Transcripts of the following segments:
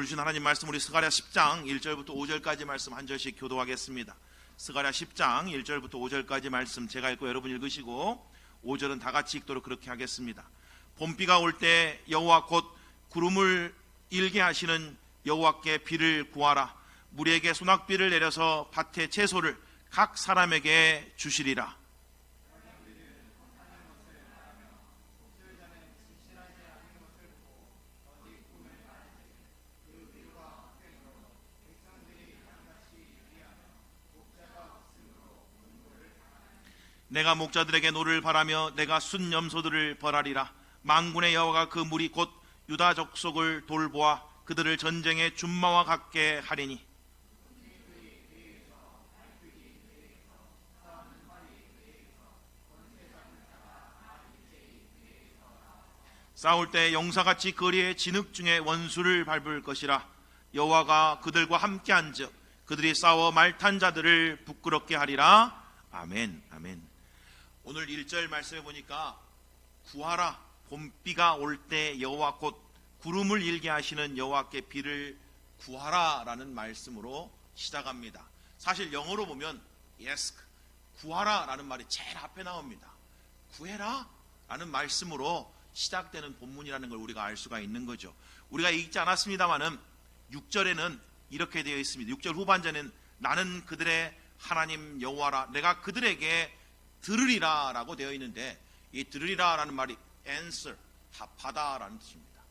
오늘 주신 하나님 말씀 우리 스가랴 10장 1절부터 5절까지 말씀 한 절씩 교도하겠습니다. 스가랴 10장 1절부터 5절까지 말씀 제가 읽고 여러분 읽으시고 5절은 다 같이 읽도록 그렇게 하겠습니다. 봄비가 올 때 여호와 곧 구름을 일게 하시는 여호와께 비를 구하라. 무리에게 소낙비를 내려서 밭의 채소를 각 사람에게 주시리라. 내가 목자들에게 노를 바라며 내가 순 염소들을 벌하리라. 만군의 여호와가 그 무리 곧 유다 족속을 돌보아 그들을 전쟁의 준마와 같게 하리니 싸울 때 용사같이 거리의 진흙 중에 원수를 밟을 것이라. 여호와가 그들과 함께 앉아 그들이 싸워 말탄 자들을 부끄럽게 하리라. 아멘. 아멘. 오늘 1절 말씀해 보니까 구하라. 봄비가 올 때 여호와 곧 구름을 일게 하시는 여호와께 비를 구하라 라는 말씀으로 시작합니다. 사실 영어로 보면 ask, 구하라 라는 말이 제일 앞에 나옵니다. 구해라 라는 말씀으로 시작되는 본문이라는 걸 우리가 알 수가 있는 거죠. 우리가 읽지 않았습니다마는 6절에는 이렇게 되어 있습니다. 6절 후반전에는 나는 그들의 하나님 여호와라 내가 그들에게 들으리라 라고 되어 있는데 이 들으리라 라는 말이 answer, 답하다 라는 뜻입니다.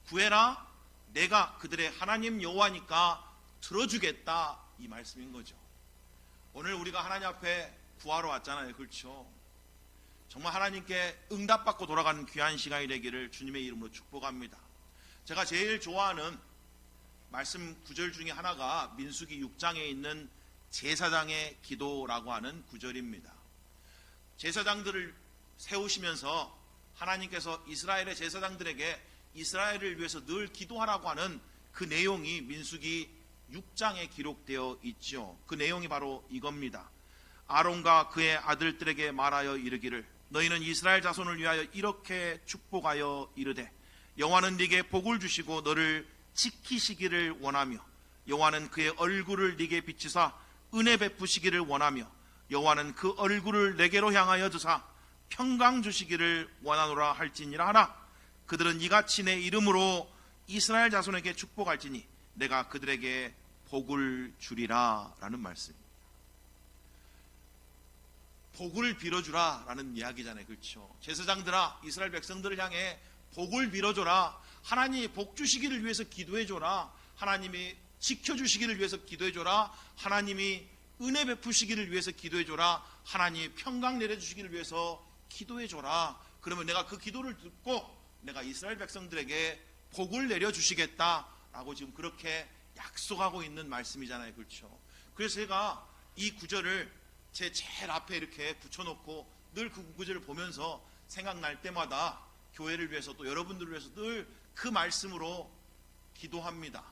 구해라, 내가 그들의 하나님 여호와니까 들어주겠다 이 말씀인 거죠. 오늘 우리가 하나님 앞에 구하러 왔잖아요. 그렇죠? 정말 하나님께 응답받고 돌아가는 귀한 시간이 되기를 주님의 이름으로 축복합니다. 제가 제일 좋아하는 말씀 구절 중에 하나가 민수기 6장에 있는 제사장의 기도라고 하는 구절입니다. 제사장들을 세우시면서 하나님께서 이스라엘의 제사장들에게 이스라엘을 위해서 늘 기도하라고 하는 그 내용이 민수기 6장에 기록되어 있죠. 그 내용이 바로 이겁니다. 아론과 그의 아들들에게 말하여 이르기를 너희는 이스라엘 자손을 위하여 이렇게 축복하여 이르되 여호와는 네게 복을 주시고 너를 지키시기를 원하며 여호와는 그의 얼굴을 네게 비치사 은혜 베푸시기를 원하며 여호와는 그 얼굴을 내게로 향하여 드사 평강 주시기를 원하노라 할지니라 하나 그들은 이같이 내 이름으로 이스라엘 자손에게 축복할지니 내가 그들에게 복을 주리라 라는 말씀입니다. 복을 빌어주라 라는 이야기잖아요. 그렇죠? 제사장들아 이스라엘 백성들을 향해 복을 빌어줘라. 하나님이 복 주시기를 위해서 기도해줘라. 하나님이 지켜주시기를 위해서 기도해줘라. 하나님이 은혜 베푸시기를 위해서 기도해줘라. 하나님이 평강 내려주시기를 위해서 기도해줘라. 그러면 내가 그 기도를 듣고 내가 이스라엘 백성들에게 복을 내려주시겠다라고 지금 그렇게 약속하고 있는 말씀이잖아요. 그렇죠? 그래서 제가 이 구절을 제 제일 앞에 이렇게 붙여놓고 늘 그 구절을 보면서 생각날 때마다 교회를 위해서 또 여러분들을 위해서 늘 그 말씀으로 기도합니다.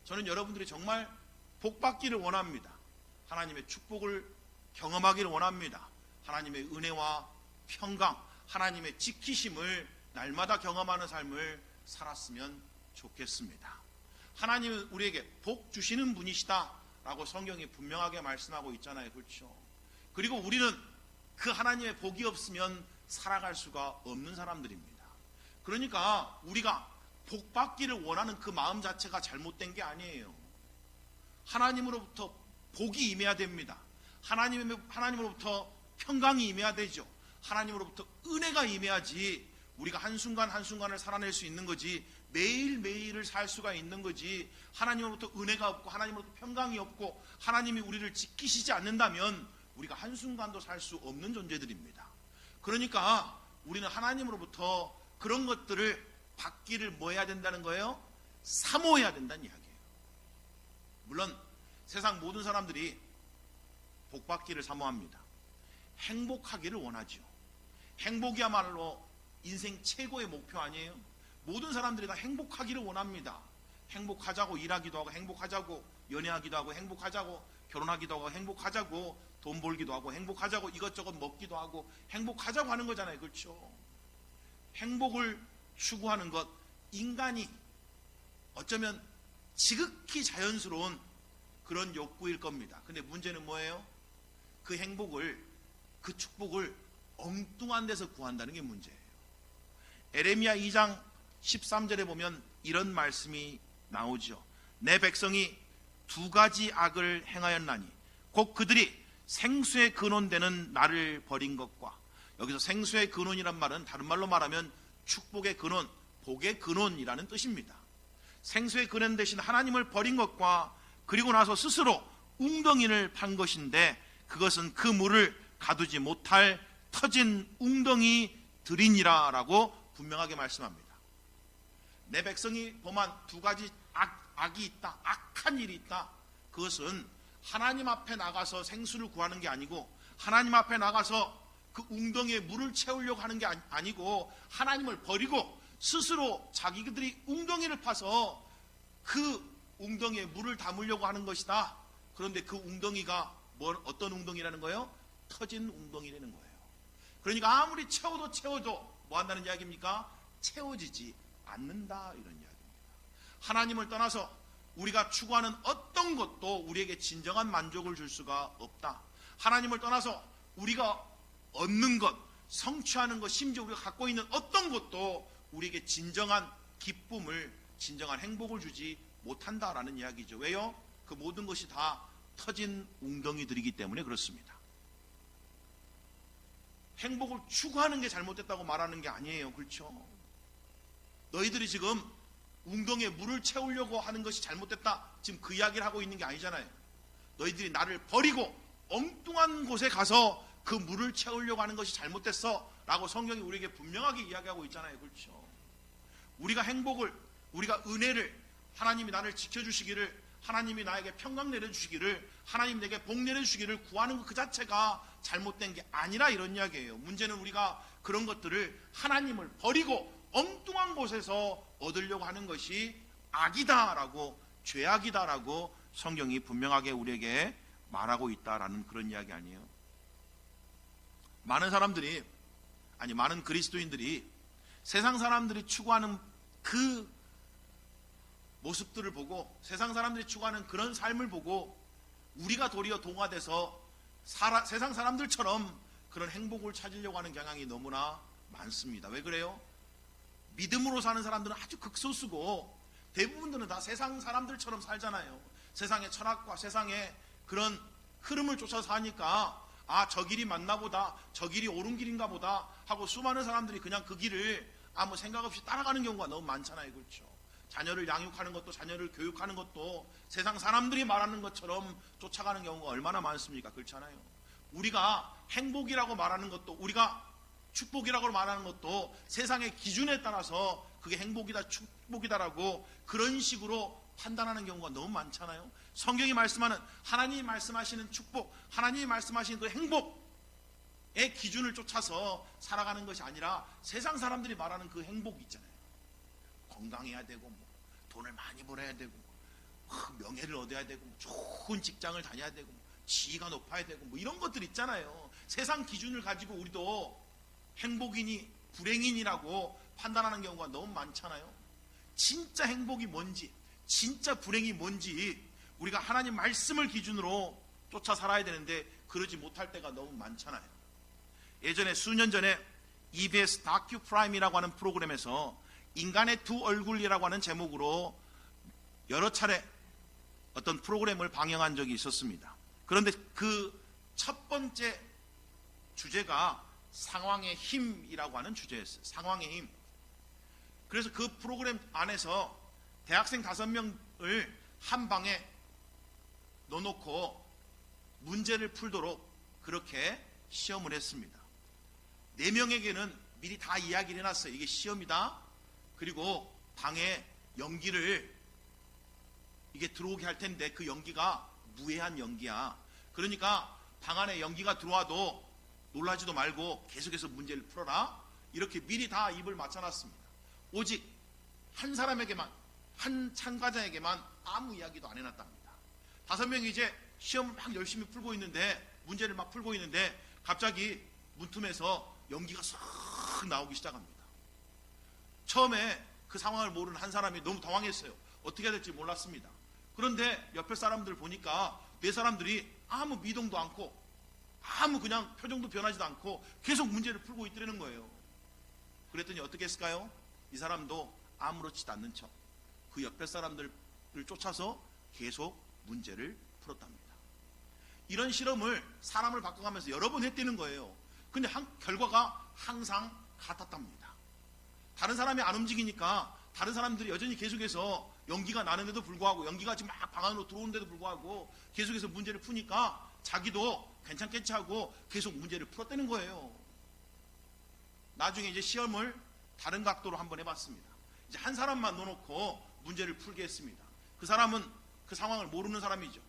저는 여러분들이 정말 복 받기를 원합니다. 하나님의 축복을 경험하기를 원합니다. 하나님의 은혜와 평강, 하나님의 지키심을 날마다 경험하는 삶을 살았으면 좋겠습니다. 하나님은 우리에게 복 주시는 분이시다 라고 성경이 분명하게 말씀하고 있잖아요. 그렇죠? 그리고 우리는 그 하나님의 복이 없으면 살아갈 수가 없는 사람들입니다. 그러니까 우리가 복 받기를 원하는 그 마음 자체가 잘못된 게 아니에요. 하나님으로부터 복이 임해야 됩니다. 하나님으로부터 평강이 임해야 되죠. 하나님으로부터 은혜가 임해야지 우리가 한순간 한순간을 살아낼 수 있는 거지 매일매일을 살 수가 있는 거지 하나님으로부터 은혜가 없고 하나님으로부터 평강이 없고 하나님이 우리를 지키시지 않는다면 우리가 한순간도 살 수 없는 존재들입니다. 그러니까 우리는 하나님으로부터 그런 것들을 받기를 뭐 해야 된다는 거예요? 사모해야 된다는 이야기예요. 물론 세상 모든 사람들이 복 받기를 사모합니다. 행복하기를 원하죠. 행복이야말로 인생 최고의 목표 아니에요? 모든 사람들이 다 행복하기를 원합니다. 행복하자고 일하기도 하고 행복하자고 연애하기도 하고 행복하자고 결혼하기도 하고 행복하자고 돈 벌기도 하고 행복하자고 이것저것 먹기도 하고 행복하자고 하는 거잖아요. 그렇죠? 행복을 추구하는 것, 인간이 어쩌면 지극히 자연스러운 그런 욕구일 겁니다. 근데 문제는 뭐예요? 그 행복을, 그 축복을 엉뚱한 데서 구한다는 게 문제예요. 에레미야 2장 13절에 보면 이런 말씀이 나오죠. 내 백성이 두 가지 악을 행하였나니 곧 그들이 생수의 근원되는 나를 버린 것과, 여기서 생수의 근원이란 말은 다른 말로 말하면 축복의 근원, 복의 근원이라는 뜻입니다. 생수의 근원 대신 하나님을 버린 것과, 그리고 나서 스스로 웅덩이를 판 것인데 그것은 그 물을 가두지 못할 터진 웅덩이들이니라 라고 분명하게 말씀합니다. 내 백성이 범한 두 가지 악이 있다, 악한 일이 있다. 그것은 하나님 앞에 나가서 생수를 구하는 게 아니고, 하나님 앞에 나가서 그 웅덩이에 물을 채우려고 하는 게 아니고, 하나님을 버리고 스스로 자기들이 웅덩이를 파서 그 웅덩이에 물을 담으려고 하는 것이다. 그런데 그 웅덩이가 어떤 웅덩이라는 거예요? 터진 웅덩이라는 거예요. 그러니까 아무리 채워도 뭐 한다는 이야기입니까? 채워지지 않는다, 이런 이야기입니다. 하나님을 떠나서 우리가 추구하는 어떤 것도 우리에게 진정한 만족을 줄 수가 없다. 하나님을 떠나서 우리가 얻는 것, 성취하는 것, 심지어 우리가 갖고 있는 어떤 것도 우리에게 진정한 기쁨을, 진정한 행복을 주지 못한다라는 이야기죠. 왜요? 그 모든 것이 다 터진 웅덩이들이기 때문에 그렇습니다. 행복을 추구하는 게 잘못됐다고 말하는 게 아니에요. 그렇죠? 너희들이 지금 웅덩이에 물을 채우려고 하는 것이 잘못됐다, 지금 그 이야기를 하고 있는 게 아니잖아요. 너희들이 나를 버리고 엉뚱한 곳에 가서 그 물을 채우려고 하는 것이 잘못됐어 라고 성경이 우리에게 분명하게 이야기하고 있잖아요. 그렇죠? 우리가 행복을, 우리가 은혜를, 하나님이 나를 지켜주시기를, 하나님이 나에게 평강 내려주시기를, 하나님 내게 복 내려주시기를 구하는 것 그 자체가 잘못된 게 아니라 이런 이야기예요. 문제는 우리가 그런 것들을 하나님을 버리고 엉뚱한 곳에서 얻으려고 하는 것이 악이다라고, 죄악이다라고 성경이 분명하게 우리에게 말하고 있다라는 그런 이야기 아니에요. 많은 사람들이, 아니 많은 그리스도인들이 세상 사람들이 추구하는 그 모습들을 보고, 세상 사람들이 추구하는 그런 삶을 보고 우리가 도리어 동화돼서 세상 사람들처럼 그런 행복을 찾으려고 하는 경향이 너무나 많습니다. 왜 그래요? 믿음으로 사는 사람들은 아주 극소수고 대부분들은 다 세상 사람들처럼 살잖아요. 세상의 철학과 세상의 그런 흐름을 쫓아서 사니까 저 길이 맞나 보다, 저 길이 옳은 길인가 보다 하고 수많은 사람들이 그냥 그 길을 아무 생각 없이 따라가는 경우가 너무 많잖아요. 그렇죠? 자녀를 양육하는 것도, 자녀를 교육하는 것도 세상 사람들이 말하는 것처럼 쫓아가는 경우가 얼마나 많습니까? 그렇잖아요. 우리가 행복이라고 말하는 것도, 우리가 축복이라고 말하는 것도 세상의 기준에 따라서 그게 행복이다, 축복이다라고 그런 식으로 판단하는 경우가 너무 많잖아요. 성경이 말씀하는, 하나님이 말씀하시는 축복, 하나님이 말씀하시는 그 행복의 기준을 쫓아서 살아가는 것이 아니라 세상 사람들이 말하는 그 행복 있잖아요. 건강해야 되고, 돈을 많이 벌어야 되고, 명예를 얻어야 되고, 좋은 직장을 다녀야 되고, 지위가 높아야 되고, 이런 것들 있잖아요. 세상 기준을 가지고 우리도 행복이니 불행인이라고 판단하는 경우가 너무 많잖아요. 진짜 행복이 뭔지, 진짜 불행이 뭔지 우리가 하나님 말씀을 기준으로 쫓아 살아야 되는데 그러지 못할 때가 너무 많잖아요. 예전에 수년 전에 EBS 다큐 프라임이라고 하는 프로그램에서 인간의 두 얼굴이라고 하는 제목으로 여러 차례 어떤 프로그램을 방영한 적이 있었습니다. 그런데 그 첫 번째 주제가 상황의 힘이라고 하는 주제였어요. 상황의 힘. 그래서 그 프로그램 안에서 대학생 5명을 한 방에 넣어놓고 문제를 풀도록 그렇게 시험을 했습니다. 4명에게는 미리 다 이야기를 해놨어요. 이게 시험이다. 그리고 방에 연기를 이게 들어오게 할 텐데 그 연기가 무해한 연기야. 그러니까 방 안에 연기가 들어와도 놀라지도 말고 계속해서 문제를 풀어라. 이렇게 미리 다 입을 맞춰놨습니다. 오직 한 사람에게만, 한 참가자에게만 아무 이야기도 안 해놨답니다. 5명이 이제 시험 막 열심히 풀고 있는데, 문제를 막 풀고 있는데 갑자기 문틈에서 연기가 싹 나오기 시작합니다. 처음에 그 상황을 모르는 한 사람이 너무 당황했어요. 어떻게 해야 될지 몰랐습니다. 그런데 옆에 사람들 보니까 네 사람들이 아무 미동도 않고 아무 그냥 표정도 변하지도 않고 계속 문제를 풀고 있더라는 거예요. 그랬더니 어떻게 했을까요? 이 사람도 아무렇지도 않는 척 그 옆에 사람들을 쫓아서 계속 문제를 풀었답니다. 이런 실험을 사람을 바꿔가면서 여러 번 했다는 거예요. 근데 결과가 항상 같았답니다. 다른 사람이 안 움직이니까 다른 사람들이 여전히 계속해서 연기가 나는데도 불구하고, 연기가 지금 막 방 안으로 들어오는데도 불구하고 계속해서 문제를 푸니까 자기도 괜찮겠지 하고 계속 문제를 풀었다는 거예요. 나중에 이제 시험을 다른 각도로 한번 해봤습니다. 이제 한 사람만 넣어놓고 문제를 풀게 했습니다. 그 사람은 그 상황을 모르는 사람이죠.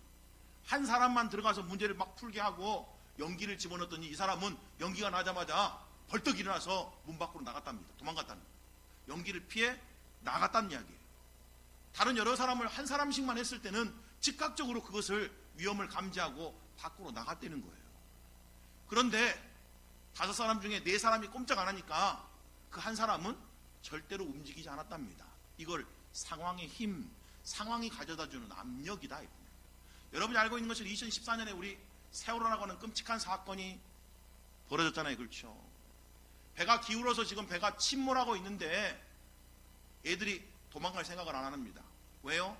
한 사람만 들어가서 문제를 막 풀게 하고 연기를 집어넣었더니 이 사람은 연기가 나자마자 벌떡 일어나서 문 밖으로 나갔답니다. 도망갔다는 거예요. 연기를 피해 나갔다는 이야기예요. 다른 여러 사람을 한 사람씩만 했을 때는 즉각적으로 그것을 위험을 감지하고 밖으로 나갔다는 거예요. 그런데 5사람 중에 4사람이 꼼짝 안 하니까 그 한 사람은 절대로 움직이지 않았답니다. 이걸 상황의 힘, 상황이 가져다주는 압력이다. 여러분이 알고 있는 것처럼 2014년에 우리 세월호라고 하는 끔찍한 사건이 벌어졌잖아요. 그렇죠? 배가 기울어서 지금 배가 침몰하고 있는데 애들이 도망갈 생각을 안 합니다. 왜요?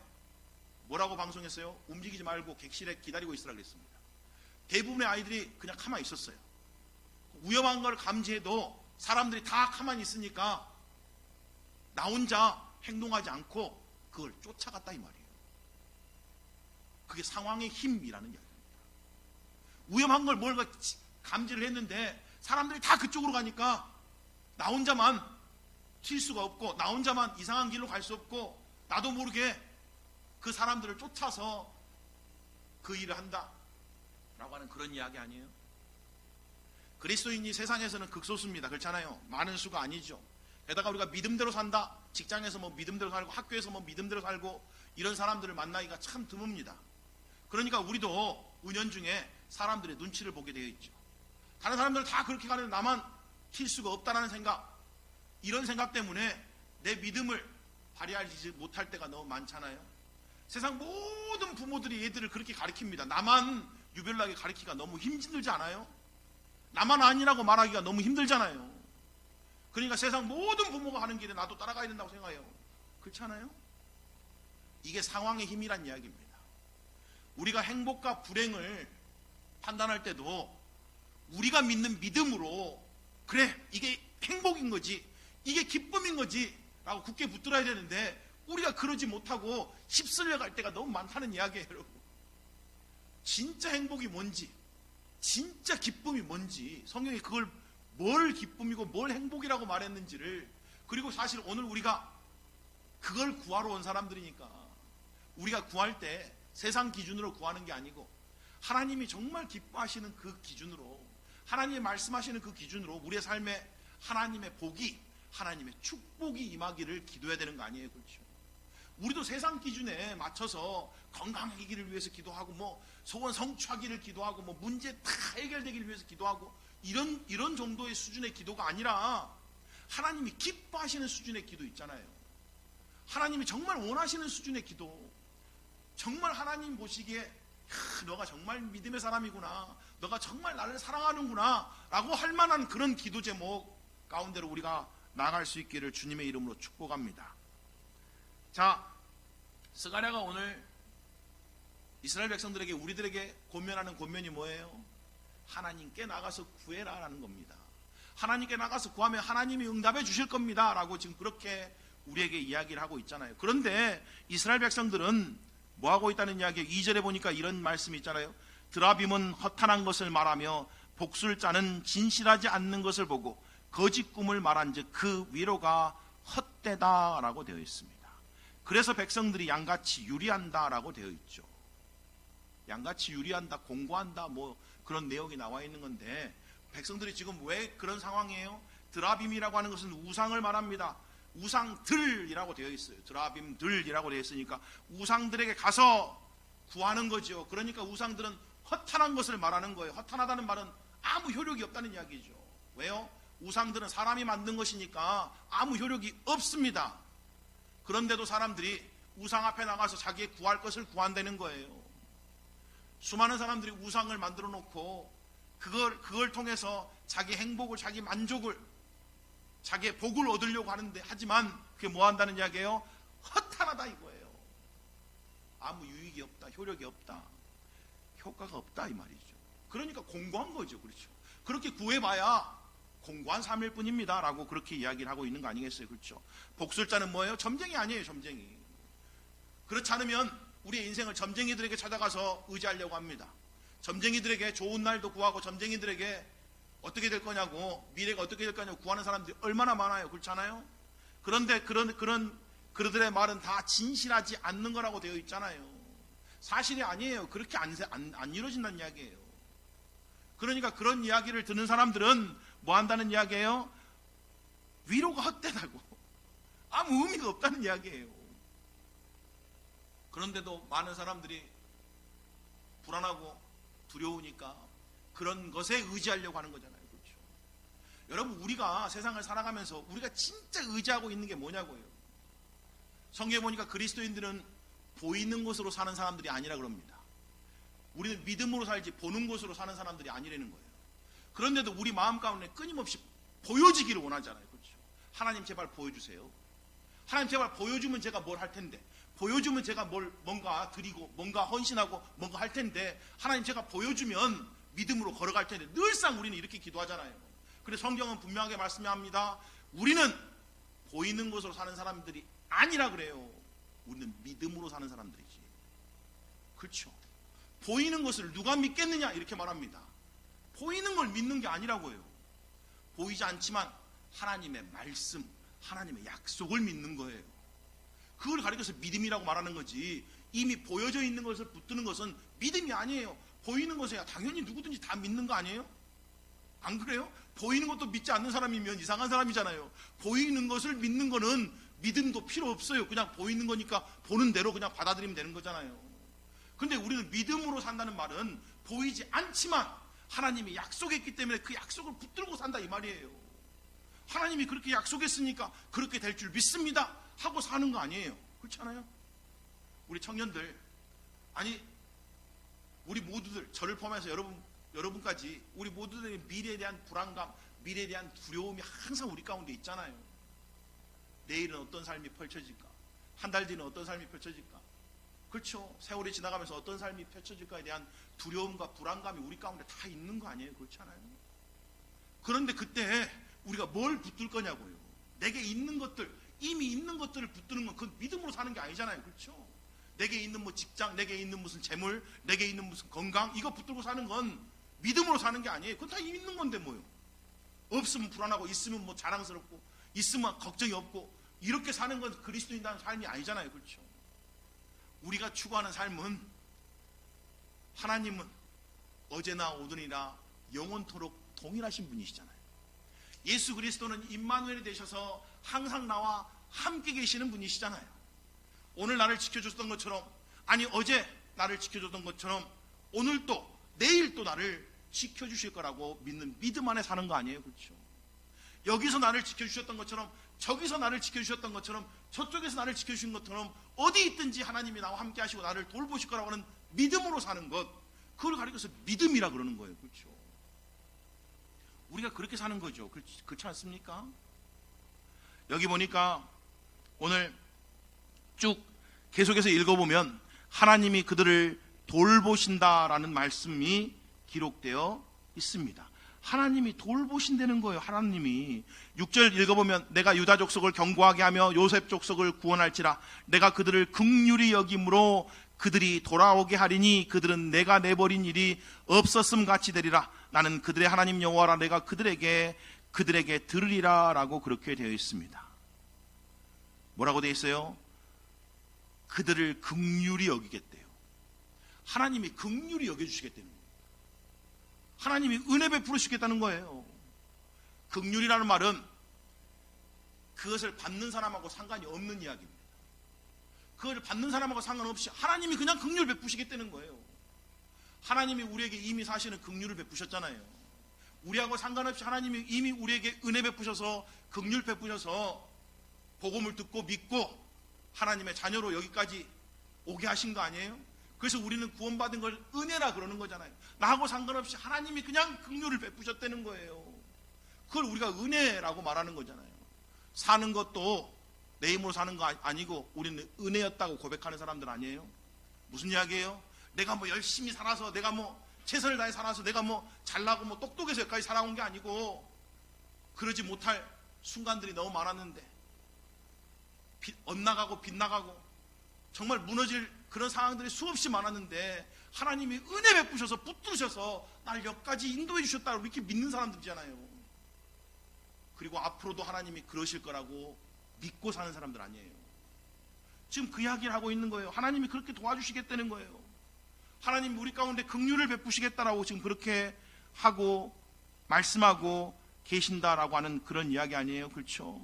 뭐라고 방송했어요? 움직이지 말고 객실에 기다리고 있으라 그랬습니다. 대부분의 아이들이 그냥 가만히 있었어요. 위험한 걸 감지해도 사람들이 다 가만히 있으니까 나 혼자 행동하지 않고 그걸 쫓아갔다 이 말이에요. 그게 상황의 힘이라는 이야기입니다. 위험한 걸 뭘 감지를 했는데 사람들이 다 그쪽으로 가니까 나 혼자만 튈 수가 없고 나 혼자만 이상한 길로 갈 수 없고 나도 모르게 그 사람들을 쫓아서 그 일을 한다 라고 하는 그런 이야기 아니에요? 그리스도인이 세상에서는 극소수입니다. 그렇잖아요. 많은 수가 아니죠. 게다가 우리가 믿음대로 산다, 직장에서 뭐 믿음대로 살고 학교에서 뭐 믿음대로 살고 이런 사람들을 만나기가 참 드뭅니다. 그러니까 우리도 은연중에 사람들의 눈치를 보게 되어 있죠. 다른 사람들은 다 그렇게 가는데 나만 튈 수가 없다라는 생각, 이런 생각 때문에 내 믿음을 발휘하지 못할 때가 너무 많잖아요. 세상 모든 부모들이 애들을 그렇게 가르칩니다. 나만 유별나게 가르치기가 너무 힘들지 않아요? 나만 아니라고 말하기가 너무 힘들잖아요. 그러니까 세상 모든 부모가 하는 길에 나도 따라가야 된다고 생각해요. 그렇지 않아요? 이게 상황의 힘이란 이야기입니다. 우리가 행복과 불행을 판단할 때도 우리가 믿는 믿음으로 그래 이게 행복인 거지 이게 기쁨인 거지 라고 굳게 붙들어야 되는데 우리가 그러지 못하고 휩쓸려 갈 때가 너무 많다는 이야기예요. 여러분, 진짜 행복이 뭔지 진짜 기쁨이 뭔지 성경이 그걸 뭘 기쁨이고 뭘 행복이라고 말했는지를, 그리고 사실 오늘 우리가 그걸 구하러 온 사람들이니까 우리가 구할 때 세상 기준으로 구하는 게 아니고 하나님이 정말 기뻐하시는 그 기준으로, 하나님이 말씀하시는 그 기준으로 우리의 삶에 하나님의 복이, 하나님의 축복이 임하기를 기도해야 되는 거 아니에요? 그렇죠? 우리도 세상 기준에 맞춰서 건강하기를 위해서 기도하고 뭐 소원 성취하기를 기도하고 뭐 문제 다 해결되기를 위해서 기도하고 이런 정도의 수준의 기도가 아니라 하나님이 기뻐하시는 수준의 기도 있잖아요. 하나님이 정말 원하시는 수준의 기도, 정말 하나님 보시기에 너가 정말 믿음의 사람이구나, 너가 정말 나를 사랑하는구나 라고 할 만한 그런 기도 제목 가운데로 우리가 나아갈 수 있기를 주님의 이름으로 축복합니다. 자, 스가랴가 오늘 이스라엘 백성들에게, 우리들에게 권면하는 권면이 뭐예요? 하나님께 나가서 구해라 라는 겁니다. 하나님께 나가서 구하면 하나님이 응답해 주실 겁니다 라고 지금 그렇게 우리에게 이야기를 하고 있잖아요. 그런데 이스라엘 백성들은 뭐 하고 있다는 이야기예요? 2절에 보니까 이런 말씀이 있잖아요. 드라빔은 허탄한 것을 말하며 복술자는 진실하지 않는 것을 보고 거짓 꿈을 말한즉 그 위로가 헛되다라고 되어 있습니다. 그래서 백성들이 양같이 유리한다라고 되어 있죠. 양같이 유리한다, 공고한다, 뭐 그런 내용이 나와 있는 건데 백성들이 지금 왜 그런 상황이에요? 드라빔이라고 하는 것은 우상을 말합니다. 우상들이라고 되어 있어요. 드라빔들이라고 되어 있으니까 우상들에게 가서 구하는 거죠. 그러니까 우상들은 허탄한 것을 말하는 거예요. 허탄하다는 말은 아무 효력이 없다는 이야기죠. 왜요? 우상들은 사람이 만든 것이니까 아무 효력이 없습니다. 그런데도 사람들이 우상 앞에 나가서 자기의 구할 것을 구한다는 거예요. 수많은 사람들이 우상을 만들어 놓고 그걸 통해서 자기 행복을, 자기 만족을, 자기의 복을 얻으려고 하는데, 하지만 그게 뭐 한다는 이야기예요? 허탄하다 이거예요. 아무 유익이 없다, 효력이 없다, 효과가 없다 이 말이죠. 그러니까 공고한 거죠. 그렇죠. 그렇게 구해봐야 공고한 삶일 뿐입니다 라고 그렇게 이야기를 하고 있는 거 아니겠어요? 그렇죠. 복술자는 뭐예요? 점쟁이 아니에요. 점쟁이. 그렇지 않으면 우리의 인생을 점쟁이들에게 찾아가서 의지하려고 합니다. 점쟁이들에게 좋은 날도 구하고 점쟁이들에게 어떻게 될 거냐고, 미래가 어떻게 될 거냐고 구하는 사람들이 얼마나 많아요. 그렇지 않아요? 그런데 그들의 말은 다 진실하지 않는 거라고 되어 있잖아요. 사실이 아니에요. 그렇게 안 이루어진다는 이야기예요. 그러니까 그런 이야기를 듣는 사람들은 뭐 한다는 이야기예요? 위로가 헛되다고, 아무 의미가 없다는 이야기예요. 그런데도 많은 사람들이 불안하고 두려우니까 그런 것에 의지하려고 하는 거잖아요. 그렇죠? 여러분, 우리가 세상을 살아가면서 우리가 진짜 의지하고 있는 게 뭐냐고요. 성경에 보니까 그리스도인들은 보이는 것으로 사는 사람들이 아니라 그럽니다. 우리는 믿음으로 살지 보는 것으로 사는 사람들이 아니라는 거예요. 그런데도 우리 마음 가운데 끊임없이 보여지기를 원하잖아요. 그렇죠? 하나님 제발 보여주세요. 하나님 제발 보여주면 제가 뭘 할 텐데, 보여주면 제가 뭔가 드리고 뭔가 헌신하고 뭔가 할 텐데, 하나님 제가 보여주면 믿음으로 걸어갈 텐데, 늘상 우리는 이렇게 기도하잖아요. 그래서 성경은 분명하게 말씀합니다. 우리는 보이는 것으로 사는 사람들이 아니라 그래요. 우리는 믿음으로 사는 사람들이지. 그렇죠? 보이는 것을 누가 믿겠느냐 이렇게 말합니다. 보이는 걸 믿는 게 아니라고요. 보이지 않지만 하나님의 말씀, 하나님의 약속을 믿는 거예요. 그걸 가리켜서 믿음이라고 말하는 거지, 이미 보여져 있는 것을 붙드는 것은 믿음이 아니에요. 보이는 것에야 당연히 누구든지 다 믿는 거 아니에요? 안 그래요? 보이는 것도 믿지 않는 사람이면 이상한 사람이잖아요. 보이는 것을 믿는 거는 믿음도 필요 없어요. 그냥 보이는 거니까 보는 대로 그냥 받아들이면 되는 거잖아요. 근데 우리는 믿음으로 산다는 말은 보이지 않지만 하나님이 약속했기 때문에 그 약속을 붙들고 산다 이 말이에요. 하나님이 그렇게 약속했으니까 그렇게 될 줄 믿습니다 하고 사는 거 아니에요. 그렇잖아요? 우리 청년들, 아니 우리 모두들, 저를 포함해서 여러분까지 우리 모두들의 미래에 대한 불안감, 미래에 대한 두려움이 항상 우리 가운데 있잖아요. 내일은 어떤 삶이 펼쳐질까? 한 달 뒤는 어떤 삶이 펼쳐질까? 그렇죠? 세월이 지나가면서 어떤 삶이 펼쳐질까에 대한 두려움과 불안감이 우리 가운데 다 있는 거 아니에요? 그렇잖아요? 그런데 그때 우리가 뭘 붙들 거냐고요. 내게 있는 것들, 이미 있는 것들을 붙드는 건 그건 믿음으로 사는 게 아니잖아요. 그렇죠? 내게 있는 뭐 직장, 내게 있는 무슨 재물, 내게 있는 무슨 건강, 이거 붙들고 사는 건 믿음으로 사는 게 아니에요. 그건 다 있는 건데 뭐요. 없으면 불안하고 있으면 뭐 자랑스럽고 있으면 걱정이 없고 이렇게 사는 건 그리스도인다는 삶이 아니잖아요. 그렇죠? 우리가 추구하는 삶은, 하나님은 어제나 오늘이나 영원토록 동일하신 분이시잖아요. 예수 그리스도는 임마누엘이 되셔서 항상 나와 함께 계시는 분이시잖아요. 오늘 나를 지켜줬던 것처럼, 아니 어제 나를 지켜줬던 것처럼 오늘 또 내일 또 나를 지켜주실 거라고 믿는 믿음 안에 사는 거 아니에요? 그렇죠? 여기서 나를 지켜주셨던 것처럼, 저기서 나를 지켜주셨던 것처럼, 저쪽에서 나를 지켜주신 것처럼 어디 있든지 하나님이 나와 함께 하시고 나를 돌보실 거라고 하는 믿음으로 사는 것, 그걸 가리켜서 믿음이라 그러는 거예요. 그렇죠? 우리가 그렇게 사는 거죠. 그렇지 않습니까? 여기 보니까 오늘 쭉 계속해서 읽어보면 하나님이 그들을 돌보신다라는 말씀이 기록되어 있습니다. 하나님이 돌보신다는 거예요. 하나님이 6절 읽어보면 내가 유다 족속을 견고하게 하며 요셉 족속을 구원할지라 내가 그들을 긍휼히 여김으로 그들이 돌아오게 하리니 그들은 내가 내버린 일이 없었음 같이 되리라. 나는 그들의 하나님 여호와라. 내가 그들에게 들으리라 라고 그렇게 되어 있습니다. 뭐라고 되어 있어요? 그들을 긍휼히 여기겠대요. 하나님이 긍휼히 여겨주시겠다는 거예요. 하나님이 은혜 베풀으시겠다는 거예요. 긍휼이라는 말은 그것을 받는 사람하고 상관이 없는 이야기입니다. 그것을 받는 사람하고 상관없이 하나님이 그냥 긍휼 베푸시겠다는 거예요. 하나님이 우리에게 이미 사실은 긍휼을 베푸셨잖아요. 우리하고 상관없이 하나님이 이미 우리에게 은혜 베푸셔서 긍휼 베푸셔서 복음을 듣고 믿고 하나님의 자녀로 여기까지 오게 하신 거 아니에요? 그래서 우리는 구원받은 걸 은혜라 그러는 거잖아요. 나하고 상관없이 하나님이 그냥 긍휼을 베푸셨다는 거예요. 그걸 우리가 은혜라고 말하는 거잖아요. 사는 것도 내 힘으로 사는 거 아니고 우리는 은혜였다고 고백하는 사람들 아니에요? 무슨 이야기예요? 내가 뭐 열심히 살아서, 내가 뭐 최선을 다해 살아서, 내가 뭐 잘나고 뭐 똑똑해서 여기까지 살아온 게 아니고, 그러지 못할 순간들이 너무 많았는데, 엇나가고 빗나가고 정말 무너질 그런 상황들이 수없이 많았는데, 하나님이 은혜 베푸셔서 붙드셔서 날 여기까지 인도해 주셨다고 이렇게 믿는 사람들이잖아요. 그리고 앞으로도 하나님이 그러실 거라고 믿고 사는 사람들 아니에요. 지금 그 이야기를 하고 있는 거예요. 하나님이 그렇게 도와주시겠다는 거예요. 하나님이 우리 가운데 긍휼을 베푸시겠다라고 지금 그렇게 하고 말씀하고 계신다라고 하는 그런 이야기 아니에요. 그렇죠?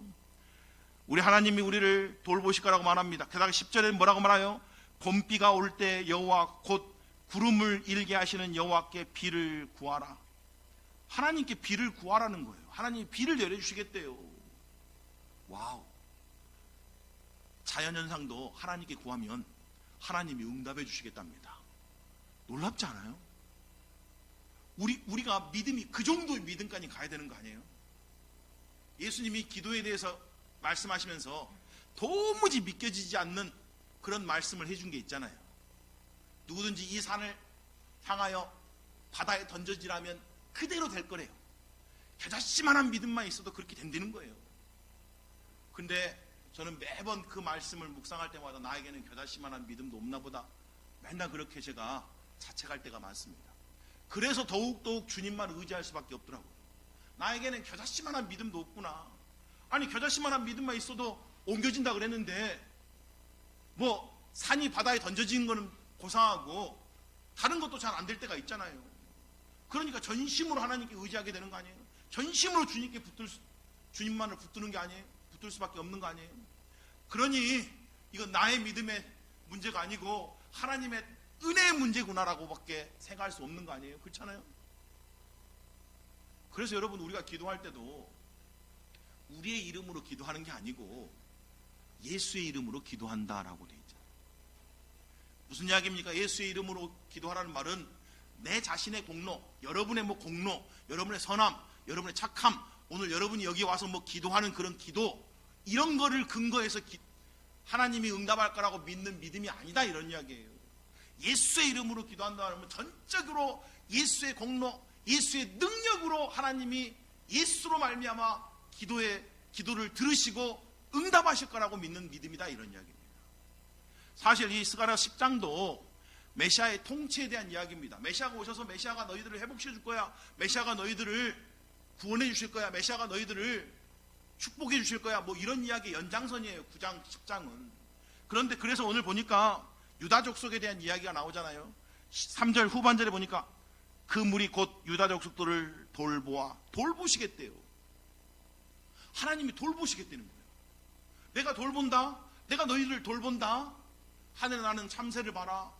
우리 하나님이 우리를 돌보실 거라고 말합니다. 게다가 10절에 뭐라고 말해요? 봄비가 올 때 여호와 곧 구름을 일게 하시는 여호와께 비를 구하라. 하나님께 비를 구하라는 거예요. 하나님이 비를 내려주시겠대요. 와우. 자연현상도 하나님께 구하면 하나님이 응답해 주시겠답니다. 놀랍지 않아요? 우리가 믿음이 그 정도의 믿음까지 가야 되는 거 아니에요? 예수님이 기도에 대해서 말씀하시면서 도무지 믿겨지지 않는 그런 말씀을 해준 게 있잖아요. 누구든지 이 산을 향하여 바다에 던져지라면 그대로 될 거래요. 겨자씨만한 믿음만 있어도 그렇게 된다는 거예요. 근데 저는 매번 그 말씀을 묵상할 때마다 나에게는 겨자씨만한 믿음도 없나 보다, 맨날 그렇게 제가 자책할 때가 많습니다. 그래서 더욱더욱 주님만 의지할 수밖에 없더라고요. 나에게는 겨자씨만한 믿음도 없구나. 아니, 겨자씨만한 믿음만 있어도 옮겨진다 그랬는데 뭐 산이 바다에 던져지는 거는 고상하고 다른 것도 잘 안 될 때가 있잖아요. 그러니까 전심으로 하나님께 의지하게 되는 거 아니에요? 전심으로 주님께 주님만을 붙드는 게 아니에요? 붙들 수밖에 없는 거 아니에요? 그러니 이건 나의 믿음의 문제가 아니고 하나님의 은혜의 문제구나라고 밖에 생각할 수 없는 거 아니에요? 그렇잖아요? 그래서 여러분, 우리가 기도할 때도 우리의 이름으로 기도하는 게 아니고 예수의 이름으로 기도한다라고 되어 있잖아요. 무슨 이야기입니까? 예수의 이름으로 기도하라는 말은 내 자신의 공로, 여러분의 뭐 공로, 여러분의 선함, 여러분의 착함, 오늘 여러분이 여기 와서 뭐 기도하는 그런 기도, 이런 거를 근거해서 하나님이 응답할 거라고 믿는 믿음이 아니다, 이런 이야기예요. 예수의 이름으로 기도한다면 전적으로 예수의 공로, 예수의 능력으로 하나님이 예수로 말미암아 기도를 들으시고 응답하실 거라고 믿는 믿음이다, 이런 이야기입니다. 사실 이 스가랴 10장도 메시아의 통치에 대한 이야기입니다. 메시아가 오셔서 메시아가 너희들을 회복시켜 줄 거야, 메시아가 너희들을 구원해 주실 거야, 메시아가 너희들을 축복해 주실 거야, 뭐 이런 이야기 연장선이에요. 9장 10장은. 그런데 그래서 오늘 보니까 유다 족속에 대한 이야기가 나오잖아요. 3절 후반절에 보니까 그 무리 곧 유다 족속들을 돌보시겠대요. 하나님이 돌보시겠다는 거예요. 내가 돌본다, 내가 너희들을 돌본다. 하늘에 나는 참새를 봐라,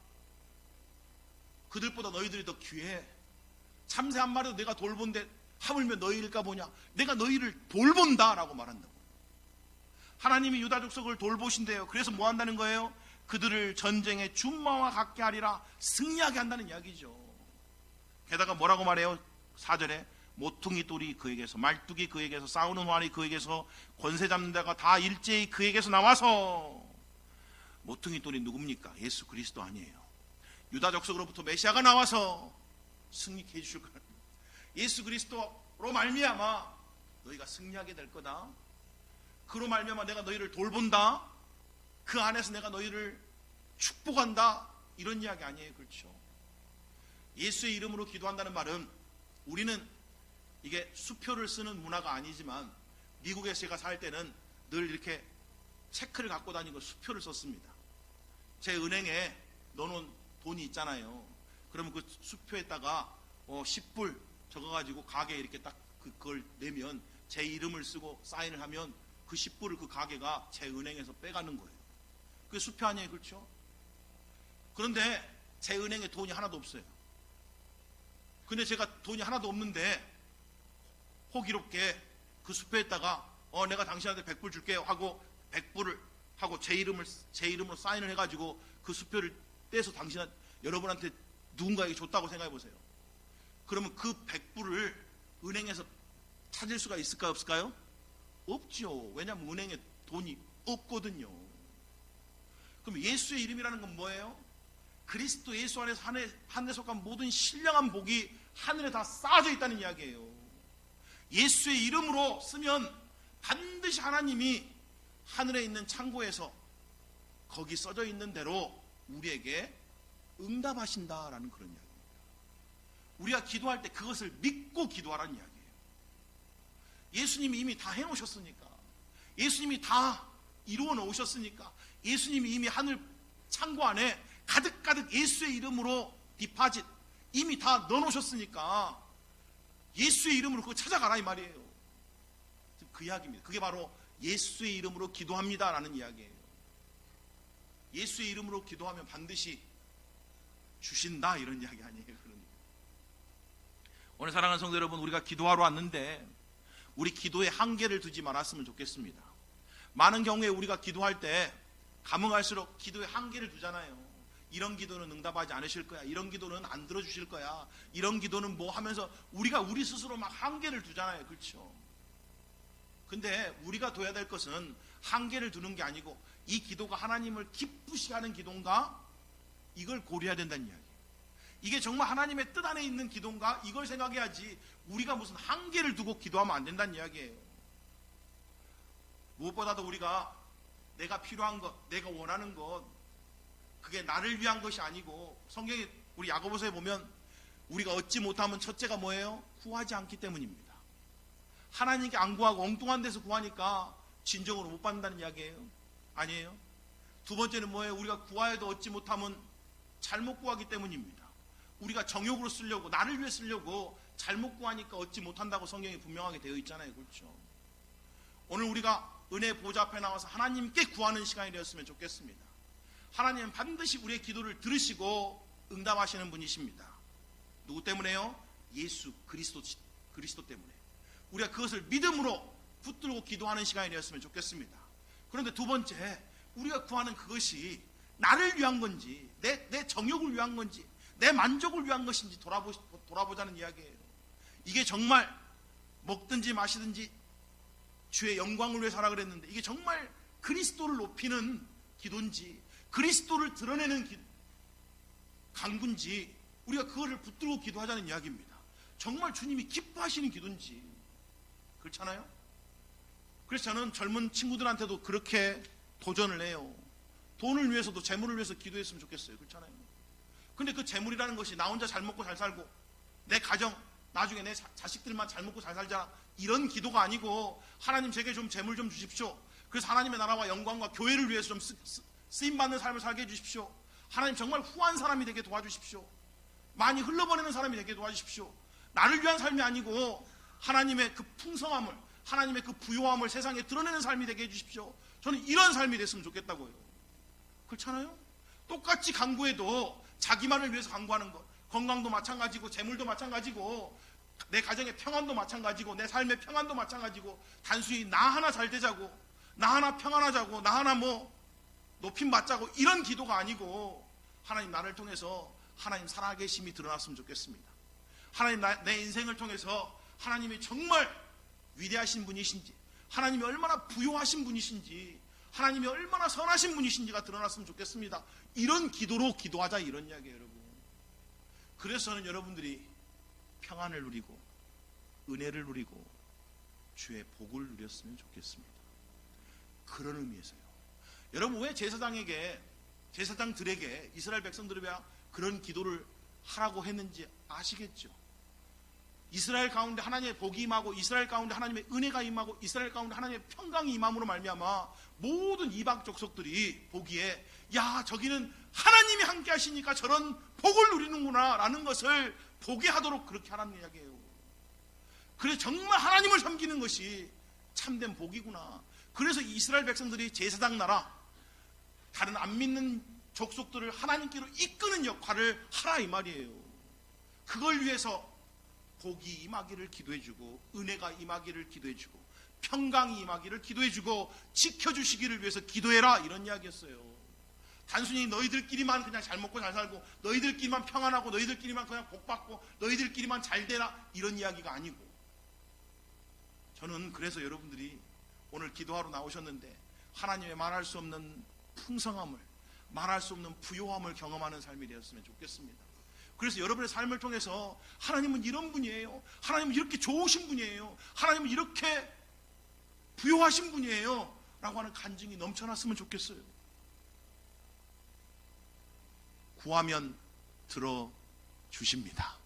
그들보다 너희들이 더 귀해. 참새 한 마리도 내가 돌본데 하물며 너희일까 보냐. 내가 너희를 돌본다 라고 말한다고. 하나님이 유다 족속을 돌보신대요. 그래서 뭐 한다는 거예요? 그들을 전쟁의 준마와 같게 하리라, 승리하게 한다는 이야기죠. 게다가 뭐라고 말해요? 4절에 모퉁이 돌이 그에게서, 말뚝이 그에게서, 싸우는 활이 그에게서, 권세 잡는 자가 다 일제히 그에게서 나와서. 모퉁이 돌이 누굽니까? 예수 그리스도 아니에요? 유다 족속으로부터 메시아가 나와서 승리케 해주실 거예요. 예수 그리스도로 말미암아 너희가 승리하게 될 거다. 그로 말미암아 내가 너희를 돌본다. 그 안에서 내가 너희를 축복한다. 이런 이야기 아니에요? 그렇죠? 예수의 이름으로 기도한다는 말은, 우리는 이게 수표를 쓰는 문화가 아니지만 미국에서 제가 살 때는 늘 이렇게 체크를 갖고 다니고 수표를 썼습니다. 제 은행에 넣어놓은 돈이 있잖아요. 그러면 그 수표에다가 10불 적어가지고 가게에 이렇게 딱 그걸 내면, 제 이름을 쓰고 사인을 하면 그 10불을 그 가게가 제 은행에서 빼가는 거예요. 그게 수표 아니에요? 그렇죠? 그런데 제 은행에 돈이 하나도 없어요. 근데 제가 돈이 하나도 없는데 호기롭게 그 수표에다가 내가 당신한테 100불 줄게요 하고 100불을 하고 제 이름으로 사인을 해가지고 그 수표를 떼서 여러분한테 누군가에게 줬다고 생각해 보세요. 그러면 그 100불을 은행에서 찾을 수가 있을까요, 없을까요? 없죠. 왜냐하면 은행에 돈이 없거든요. 그럼 예수의 이름이라는 건 뭐예요? 그리스도 예수 안에서 하늘에 속한 모든 신령한 복이 하늘에 다 쌓아져 있다는 이야기예요. 예수의 이름으로 쓰면 반드시 하나님이 하늘에 있는 창고에서 거기 써져 있는 대로 우리에게 응답하신다라는 그런 이야기입니다. 우리가 기도할 때 그것을 믿고 기도하라는 이야기예요. 예수님이 이미 다 해놓으셨으니까, 예수님이 다 이루어 놓으셨으니까, 예수님이 이미 하늘 창고 안에 가득가득 예수의 이름으로 디파짓 이미 다 넣어놓으셨으니까 예수의 이름으로 그거 찾아가라 이 말이에요. 그 이야기입니다. 그게 바로 예수의 이름으로 기도합니다라는 이야기예요. 예수의 이름으로 기도하면 반드시 주신다 이런 이야기 아니에요. 그러니까. 오늘 사랑하는 성도 여러분, 우리가 기도하러 왔는데 우리 기도에 한계를 두지 말았으면 좋겠습니다. 많은 경우에 우리가 기도할 때 감흥할수록 기도에 한계를 두잖아요. 이런 기도는 응답하지 않으실 거야, 이런 기도는 안 들어주실 거야, 이런 기도는 뭐 하면서 우리가 우리 스스로 막 한계를 두잖아요. 그렇죠? 근데 우리가 둬야 될 것은 한계를 두는 게 아니고 이 기도가 하나님을 기쁘시게 하는 기도인가, 이걸 고려해야 된다는 이야기예요. 이게 정말 하나님의 뜻 안에 있는 기도인가, 이걸 생각해야지 우리가 무슨 한계를 두고 기도하면 안 된다는 이야기예요. 무엇보다도 우리가 내가 필요한 것, 내가 원하는 것, 그게 나를 위한 것이 아니고, 성경에 우리 야고보서에 보면 우리가 얻지 못하면 첫째가 뭐예요? 구하지 않기 때문입니다. 하나님께 안 구하고 엉뚱한 데서 구하니까 진정으로 못 받는다는 이야기예요? 아니에요. 두 번째는 뭐예요? 우리가 구하여도 얻지 못하면 잘못 구하기 때문입니다. 우리가 정욕으로 쓰려고, 나를 위해 쓰려고 잘못 구하니까 얻지 못한다고 성경이 분명하게 되어 있잖아요. 그렇죠? 오늘 우리가 은혜 보좌 앞에 나와서 하나님께 구하는 시간이 되었으면 좋겠습니다. 하나님은 반드시 우리의 기도를 들으시고 응답하시는 분이십니다. 누구 때문에요? 예수 그리스도 때문에. 우리가 그것을 믿음으로 붙들고 기도하는 시간이 되었으면 좋겠습니다. 그런데 두 번째, 우리가 구하는 그것이 나를 위한 건지, 내 정욕을 위한 건지, 내 만족을 위한 것인지 돌아보자는 이야기예요. 이게 정말 먹든지 마시든지 주의 영광을 위해 살아 그랬는데, 이게 정말 그리스도를 높이는 기도인지, 그리스도를 드러내는 간구인지, 우리가 그거를 붙들고 기도하자는 이야기입니다. 정말 주님이 기뻐하시는 기도인지. 그렇잖아요? 그래서 저는 젊은 친구들한테도 그렇게 도전을 해요. 돈을 위해서도, 재물을 위해서 기도했으면 좋겠어요. 그렇잖아요? 근데 그 재물이라는 것이 나 혼자 잘 먹고 잘 살고 내 가정, 나중에 내 자식들만 잘 먹고 잘 살자, 이런 기도가 아니고, 하나님 제게 좀 재물 좀 주십시오. 그래서 하나님의 나라와 영광과 교회를 위해서 좀 쓰임받는 삶을 살게 해주십시오. 하나님 정말 후한 사람이 되게 도와주십시오. 많이 흘러보내는 사람이 되게 도와주십시오. 나를 위한 삶이 아니고 하나님의 그 풍성함을, 하나님의 그 부요함을 세상에 드러내는 삶이 되게 해주십시오. 저는 이런 삶이 됐으면 좋겠다고요. 그렇잖아요? 똑같이 간구해도 자기만을 위해서 간구하는 것, 건강도 마찬가지고 재물도 마찬가지고 내 가정의 평안도 마찬가지고 내 삶의 평안도 마찬가지고, 단순히 나 하나 잘 되자고, 나 하나 평안하자고, 나 하나 뭐 높임 받자고, 이런 기도가 아니고, 하나님 나를 통해서 하나님 살아계심이 드러났으면 좋겠습니다. 하나님 내 인생을 통해서 하나님이 정말 위대하신 분이신지, 하나님이 얼마나 부요하신 분이신지, 하나님이 얼마나 선하신 분이신지가 드러났으면 좋겠습니다. 이런 기도로 기도하자, 이런 이야기예요, 여러분. 그래서 저는 여러분들이 평안을 누리고 은혜를 누리고 주의 복을 누렸으면 좋겠습니다. 그런 의미에서요. 여러분, 왜 제사장들에게, 이스라엘 백성들에게 그런 기도를 하라고 했는지 아시겠죠? 이스라엘 가운데 하나님의 복이 임하고, 이스라엘 가운데 하나님의 은혜가 임하고, 이스라엘 가운데 하나님의 평강이 임함으로 말미암아 모든 이방 족속들이 보기에, 야, 저기는 하나님이 함께 하시니까 저런 복을 누리는구나 라는 것을 보게 하도록 그렇게 하라는 이야기예요. 그래서 정말 하나님을 섬기는 것이 참된 복이구나. 그래서 이스라엘 백성들이 제사장 나라, 다른 안 믿는 족속들을 하나님께로 이끄는 역할을 하라 이 말이에요. 그걸 위해서 복이 임하기를 기도해주고, 은혜가 임하기를 기도해주고, 평강이 임하기를 기도해주고 지켜주시기를 위해서 기도해라, 이런 이야기였어요. 단순히 너희들끼리만 그냥 잘 먹고 잘 살고 너희들끼리만 평안하고 너희들끼리만 그냥 복받고 너희들끼리만 잘 되라, 이런 이야기가 아니고, 저는 그래서 여러분들이 오늘 기도하러 나오셨는데 하나님의 말할 수 없는 풍성함을, 말할 수 없는 부요함을 경험하는 삶이 되었으면 좋겠습니다. 그래서 여러분의 삶을 통해서 하나님은 이런 분이에요, 하나님은 이렇게 좋으신 분이에요, 하나님은 이렇게 부요하신 분이에요 라고 하는 간증이 넘쳐났으면 좋겠어요. 구하면 들어주십니다.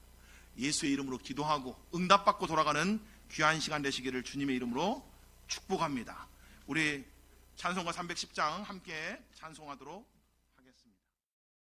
예수의 이름으로 기도하고 응답받고 돌아가는 귀한 시간 되시기를 주님의 이름으로 축복합니다. 우리 찬송가 310장 함께 찬송하도록